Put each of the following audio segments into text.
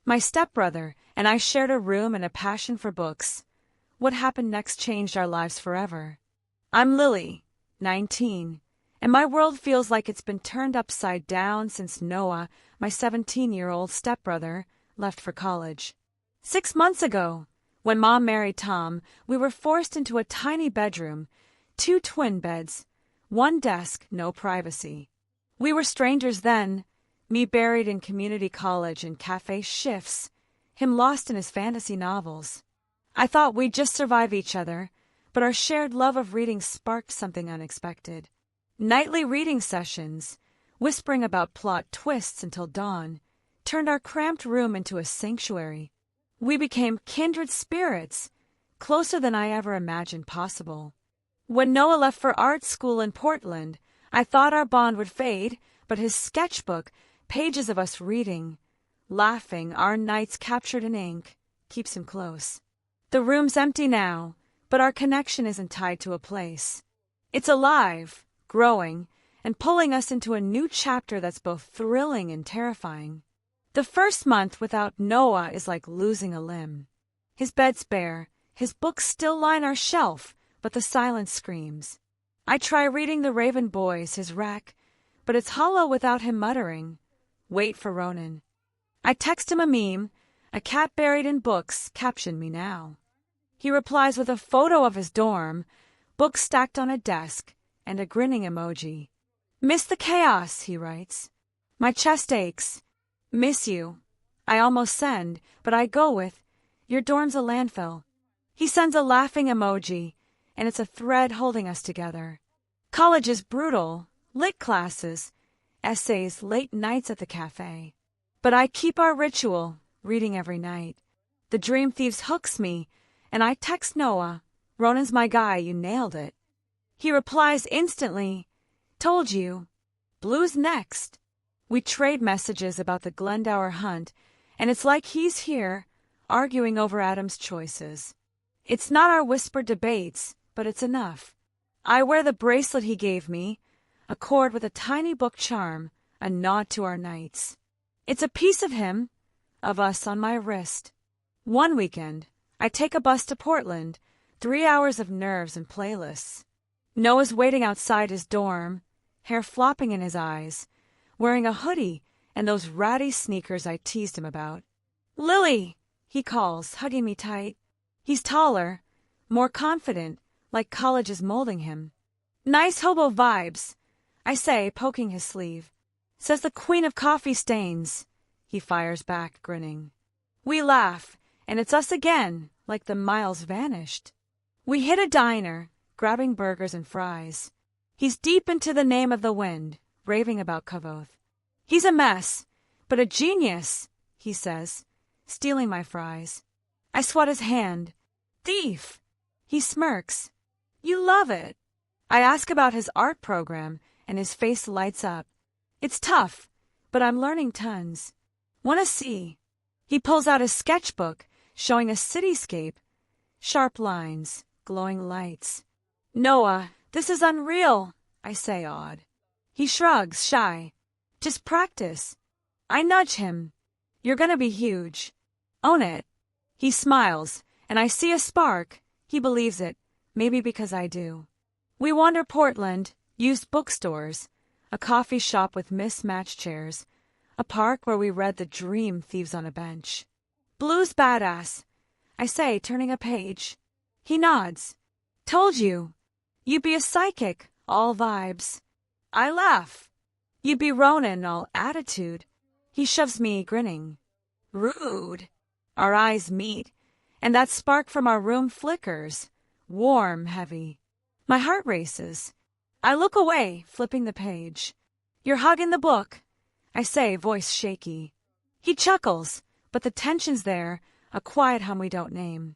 My stepbrother and I shared a room and a passion for books. What happened next changed our lives forever. I'm Lily, 19, and my world feels like it's been turned upside down since Noah, my 17-year-old stepbrother, left for college. 6 months ago, when Mom married Tom, we were forced into a tiny bedroom, 2 twin beds, 1 desk, no privacy. We were strangers then, me buried in community college and cafe shifts, him lost in his fantasy novels. I thought we'd just survive each other, but our shared love of reading sparked something unexpected. Nightly reading sessions, whispering about plot twists until dawn, turned our cramped room into a sanctuary. We became kindred spirits, closer than I ever imagined possible. When Noah left for art school in Portland, I thought our bond would fade, but his sketchbook, pages of us reading, laughing, our nights captured in ink, keeps him close. The room's empty now, but our connection isn't tied to a place. It's alive, growing, and pulling us into a new chapter that's both thrilling and terrifying. The first month without Noah is like losing a limb. His bed's bare, his books still line our shelf, but the silence screams. I try reading The Raven Boys, his rack, but it's hollow without him muttering, "Wait for Ronan." I text him a meme, "A cat buried in books, caption me now." He replies with a photo of his dorm, books stacked on a desk, and a grinning emoji. "Miss the chaos," he writes. "My chest aches. Miss you." I almost send, but I go with, "Your dorm's a landfill." He sends a laughing emoji, and it's a thread holding us together. College is brutal, lit classes, essays, late nights at the cafe. But I keep our ritual, reading every night. The Dream Thieves hooks me, and I text Noah, "Ronan's my guy, you nailed it." He replies instantly, "Told you. Blue's next." We trade messages about the Glendower hunt, and it's like he's here, arguing over Adam's choices. It's not our whispered debates, but it's enough. I wear the bracelet he gave me, a cord with a tiny book charm, a nod to our nights. It's a piece of him, of us on my wrist. One weekend, I take a bus to Portland, 3 hours of nerves and playlists. Noah's waiting outside his dorm, hair flopping in his eyes, wearing a hoodie and those ratty sneakers I teased him about. "Lily," he calls, hugging me tight. He's taller, more confident, like college is molding him. "Nice hobo vibes," I say, poking his sleeve. "Says the queen of coffee stains," he fires back, grinning. We laugh, and it's us again, like the miles vanished. We hit a diner, grabbing burgers and fries. He's deep into The Name of the Wind, raving about Kavoth. "He's a mess, but a genius," he says, stealing my fries. I swat his hand. "Thief!" He smirks. "You love it." I ask about his art program, and his face lights up. "It's tough, but I'm learning tons. Wanna see?" He pulls out his sketchbook, showing a cityscape, sharp lines, glowing lights. "Noah, this is unreal," I say, awed. He shrugs, shy. "Just practice." I nudge him. "You're gonna be huge. Own it." He smiles, and I see a spark. He believes it, maybe because I do. We wander Portland, used bookstores, a coffee shop with mismatched chairs, a park where we read The Dream Thieves on a bench. "Blue's badass," I say, turning a page. He nods. "Told you. You'd be a psychic, all vibes." I laugh. "You'd be Ronan, all attitude." He shoves me, grinning. "Rude." Our eyes meet, and that spark from our room flickers, warm, heavy. My heart races. I look away, flipping the page. "You're hugging the book," I say, voice shaky. He chuckles, but the tension's there, a quiet hum we don't name.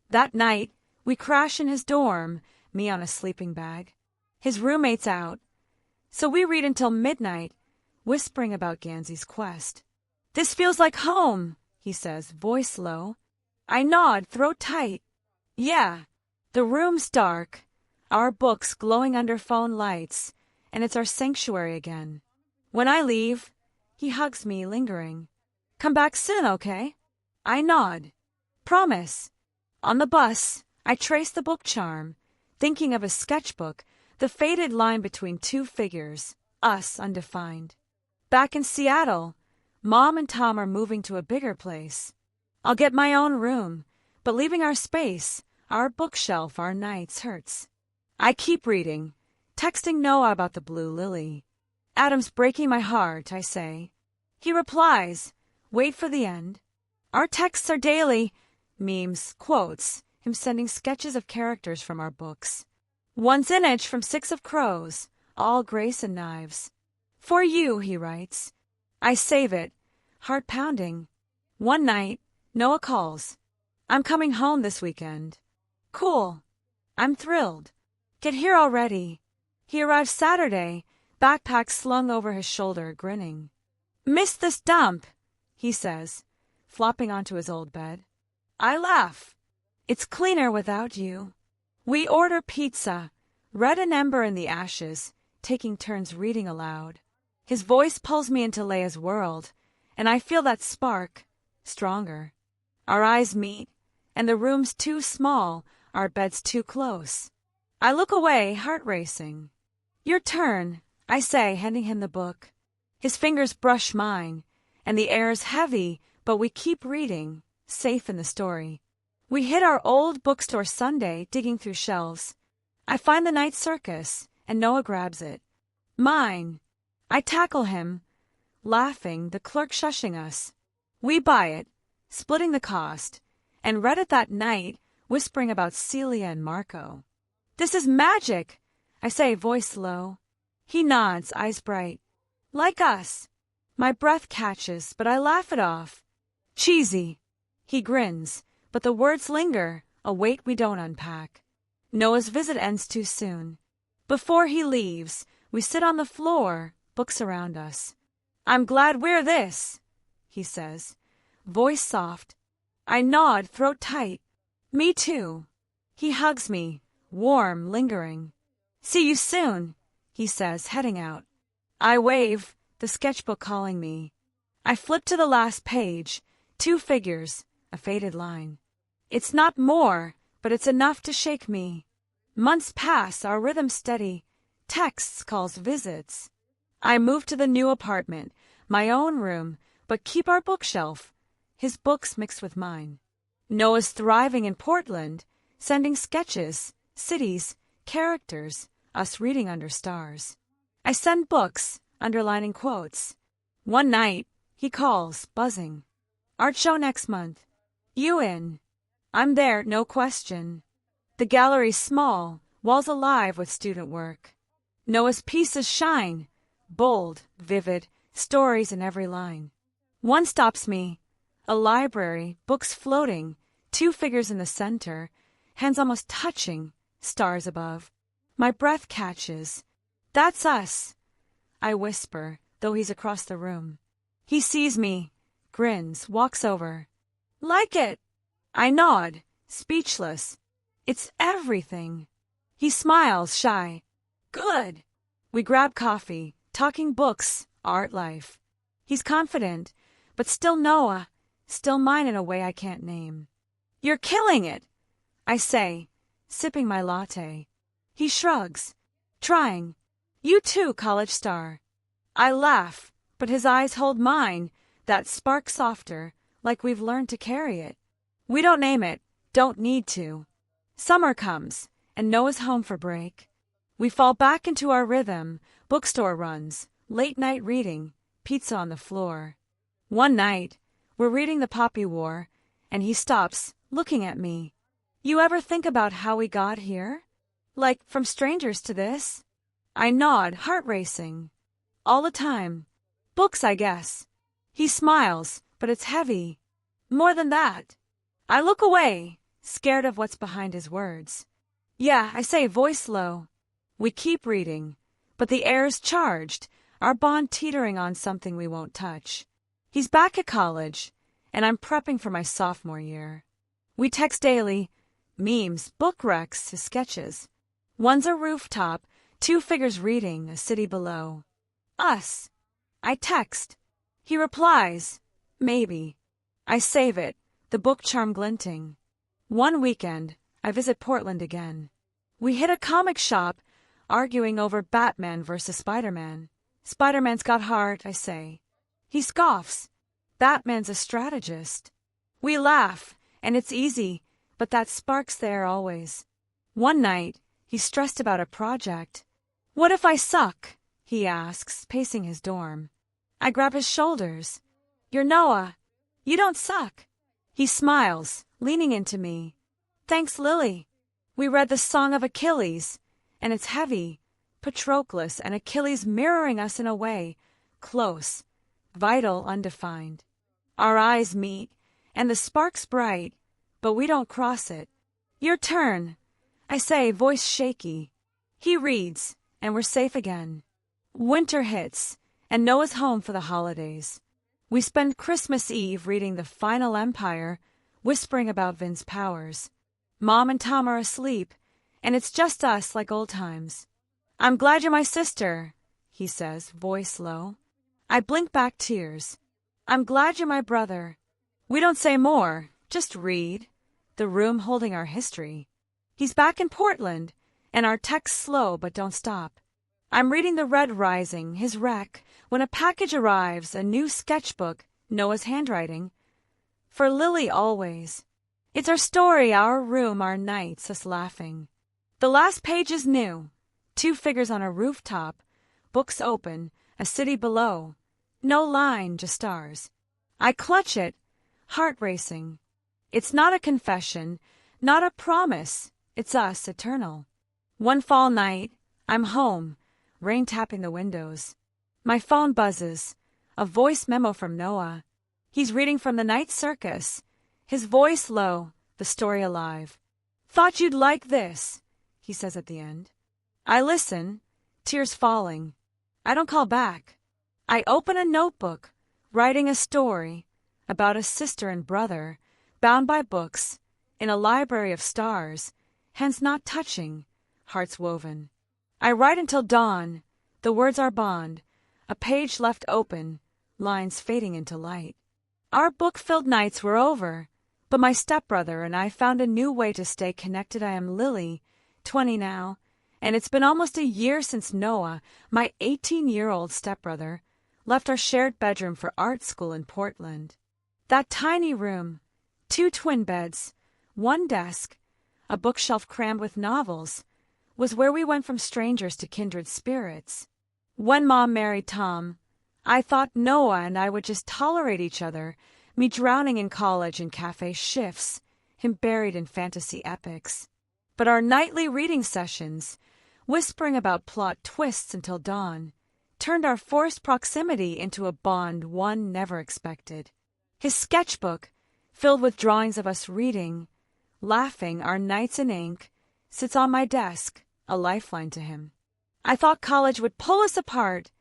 That night, we crash in his dorm, me on a sleeping bag. His roommate's out. So we read until midnight, whispering about Gansey's quest. "This feels like home," he says, voice low. I nod, throat tight. "Yeah." The room's dark, our books glowing under phone lights, and it's our sanctuary again. When I leave, he hugs me, lingering. "Come back soon, okay?" I nod. Promise. On the bus, I trace the book charm, thinking of a sketchbook, the faded line between two figures, us undefined. Back in Seattle, Mom and Tom are moving to a bigger place. I'll get my own room, but leaving our space, our bookshelf, our nights hurts. I keep reading, texting Noah about the blue lily. Adam's breaking my heart, I say. He replies, wait for the end. Our texts are daily, memes, quotes, him sending sketches of characters from our books. One's image from 6 of Crows, all grace and knives. For you, he writes. I save it, heart pounding. One night, Noah calls. I'm coming home this weekend. Cool. I'm thrilled. Get here already. He arrives Saturday, backpack slung over his shoulder, grinning. Missed this dump, he says, flopping onto his old bed. I laugh. It's cleaner without you. We order pizza, red an ember in the ashes, taking turns reading aloud. His voice pulls me into Leia's world, and I feel that spark, stronger. Our eyes meet, and the room's too small, our bed's too close. I look away, heart racing. Your turn, I say, handing him the book. His fingers brush mine, and the air's heavy, but we keep reading, safe in the story. We hit our old bookstore Sunday, digging through shelves. I find the Night Circus, and Noah grabs it. Mine. I tackle him, laughing, the clerk shushing us. We buy it, splitting the cost, and read it that night, whispering about Celia and Marco. This is magic, I say, voice low. He nods, eyes bright. Like us. My breath catches, but I laugh it off. Cheesy. He grins, but the words linger, a weight we don't unpack. Noah's visit ends too soon. Before he leaves, we sit on the floor, books around us. I'm glad we're this, he says, voice soft. I nod, throat tight. Me too. He hugs me, warm, lingering. See you soon, he says, heading out. I wave, the sketchbook calling me. I flip to the last page, 2 figures, a faded line. It's not more, but it's enough to shake me. Months pass, our rhythm steady. Texts, calls, visits. I move to the new apartment, my own room, but keep our bookshelf, his books mixed with mine. Noah's thriving in Portland, sending sketches, cities, characters, us reading under stars. I send books, underlining quotes. One night, he calls, buzzing. Art show next month. You in? I'm there, no question. The gallery's small, walls alive with student work. Noah's pieces shine, bold, vivid, stories in every line. One stops me. A library, books floating, 2 figures in the center, hands almost touching, stars above. My breath catches. That's us. I whisper, though he's across the room. He sees me, grins, walks over. Like it. I nod, speechless. It's everything. He smiles, shy. Good. We grab coffee, talking books, art life. He's confident, but still Noah, still mine in a way I can't name. You're killing it, I say, sipping my latte. He shrugs, trying. You too, college star. I laugh, but his eyes hold mine, that spark softer, like we've learned to carry it. We don't name it, don't need to. Summer comes, and Noah's home for break. We fall back into our rhythm, bookstore runs, late night reading, pizza on the floor. One night, we're reading The Poppy War, and he stops, looking at me. You ever think about how we got here? Like, from strangers to this? I nod, heart racing. All the time. Books, I guess. He smiles, but it's heavy. More than that. I look away, scared of what's behind his words. Yeah, I say, voice low. We keep reading, but the air's charged, our bond teetering on something we won't touch. He's back at college, and I'm prepping for my sophomore year. We text daily, memes, book recs, his sketches. One's a rooftop, 2 figures reading, a city below. Us. I text. He replies, maybe. I save it, the book charm glinting. One weekend, I visit Portland again. We hit a comic shop, arguing over Batman versus Spider-Man. Spider-Man's got heart, I say. He scoffs. Batman's a strategist. We laugh, and it's easy, but that spark's there always. One night, he's stressed about a project. What if I suck? He asks, pacing his dorm. I grab his shoulders. You're Noah. You don't suck. He smiles, leaning into me. Thanks, Lily. We read the Song of Achilles, and it's heavy. Patroclus and Achilles mirroring us in a way, close, vital, undefined. Our eyes meet, and the spark's bright, but we don't cross it. Your turn, I say, voice shaky. He reads, and we're safe again. Winter hits, and Noah's home for the holidays. We spend Christmas Eve reading The Final Empire, whispering about Vin's powers. Mom and Tom are asleep, and it's just us like old times. I'm glad you're my sister, he says, voice low. I blink back tears. I'm glad you're my brother. We don't say more, just read, the room holding our history. He's back in Portland, and our texts slow but don't stop. I'm reading The Red Rising, his wreck, when a package arrives, a new sketchbook, Noah's handwriting. For Lily always. It's our story, our room, our nights, us laughing. The last page is new. 2 figures on a rooftop, books open, a city below. No line, just stars. I clutch it, heart racing. It's not a confession, not a promise. It's us, eternal. One fall night, I'm home, rain tapping the windows. My phone buzzes, a voice memo from Noah. He's reading from the night circus, his voice low, the story alive. Thought you'd like this, he says at the end. I listen, tears falling. I don't call back. I open a notebook, writing a story about a sister and brother, bound by books, in a library of stars, hands not touching, hearts woven. I write until dawn, the words are bond, a page left open, lines fading into light. Our book-filled nights were over, but my stepbrother and I found a new way to stay connected. I am Lily, 20 now, and it's been almost a year since Noah, my 18-year-old stepbrother, left our shared bedroom for art school in Portland. That tiny room, 2 twin beds, 1 desk, a bookshelf crammed with novels, was where we went from strangers to kindred spirits. When Mom married Tom, I thought Noah and I would just tolerate each other, me drowning in college and cafe shifts, him buried in fantasy epics. But our nightly reading sessions, whispering about plot twists until dawn, turned our forced proximity into a bond one never expected. His sketchbook, filled with drawings of us reading, laughing, our nights in ink, sits on my desk, a lifeline to him. I thought college would pull us apart,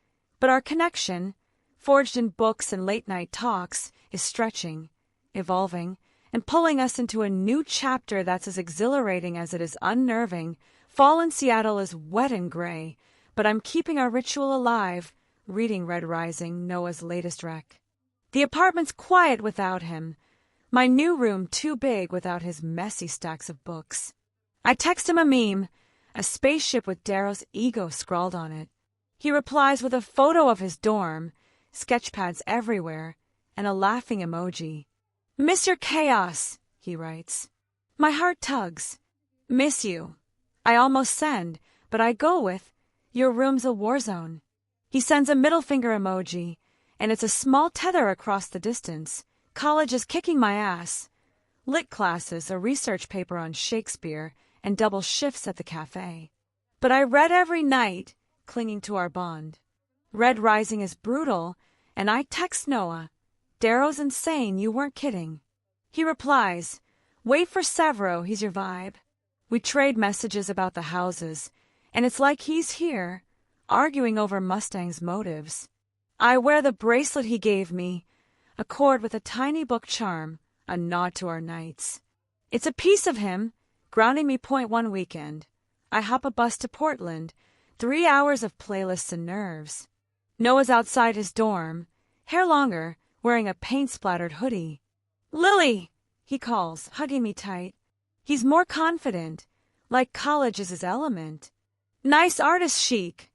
but our connection, forged in books and late-night talks, is stretching, evolving, and pulling us into a new chapter that's as exhilarating as it is unnerving. Fall in Seattle is wet and gray, but I'm keeping our ritual alive, reading Red Rising, Noah's latest wreck. The apartment's quiet without him, my new room too big without his messy stacks of books. I text him a meme, a spaceship with Darrow's ego scrawled on it. He replies with a photo of his dorm, sketchpads everywhere, and a laughing emoji. Miss your chaos, he writes. My heart tugs. Miss you. I almost send, but I go with, your room's a war zone. He sends a middle finger emoji, and it's a small tether across the distance. College is kicking my ass. Lit classes, a research paper on Shakespeare, and double shifts at the cafe. But I read every night, clinging to our bond. Red Rising is brutal, and I text Noah. Darrow's insane, you weren't kidding. He replies, wait for Severo, he's your vibe. We trade messages about the houses, and it's like he's here, arguing over Mustang's motives. I wear the bracelet he gave me, a cord with a tiny book charm, a nod to our nights. It's a piece of him, grounding me point one weekend. I hop a bus to Portland, 3 hours of playlists and nerves. Noah's outside his dorm, hair longer, wearing a paint-splattered hoodie. Lily, he calls, hugging me tight. He's more confident, like college is his element. Nice artist chic,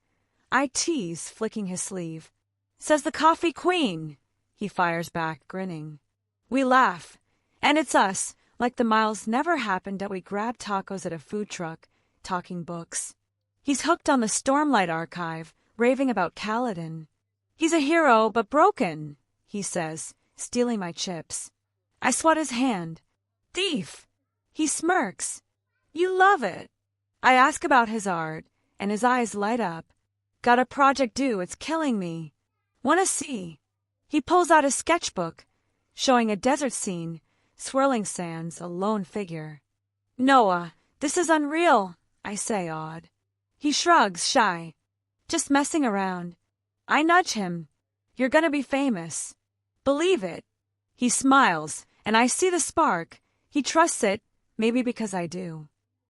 I tease, flicking his sleeve. Says the coffee queen, he fires back, grinning. We laugh, and it's us, like the miles never happened that we grab tacos at a food truck, talking books. He's hooked on the Stormlight archive, raving about Kaladin. He's a hero, but broken, he says, stealing my chips. I swat his hand. Thief! He smirks. You love it. I ask about his art, and his eyes light up. Got a project due, it's killing me. Wanna see? He pulls out his sketchbook, showing a desert scene, swirling sands, a lone figure. Noah, this is unreal, I say, awed. He shrugs, shy. Just messing around. I nudge him. You're gonna be famous. Believe it. He smiles, and I see the spark. He trusts it, maybe because I do.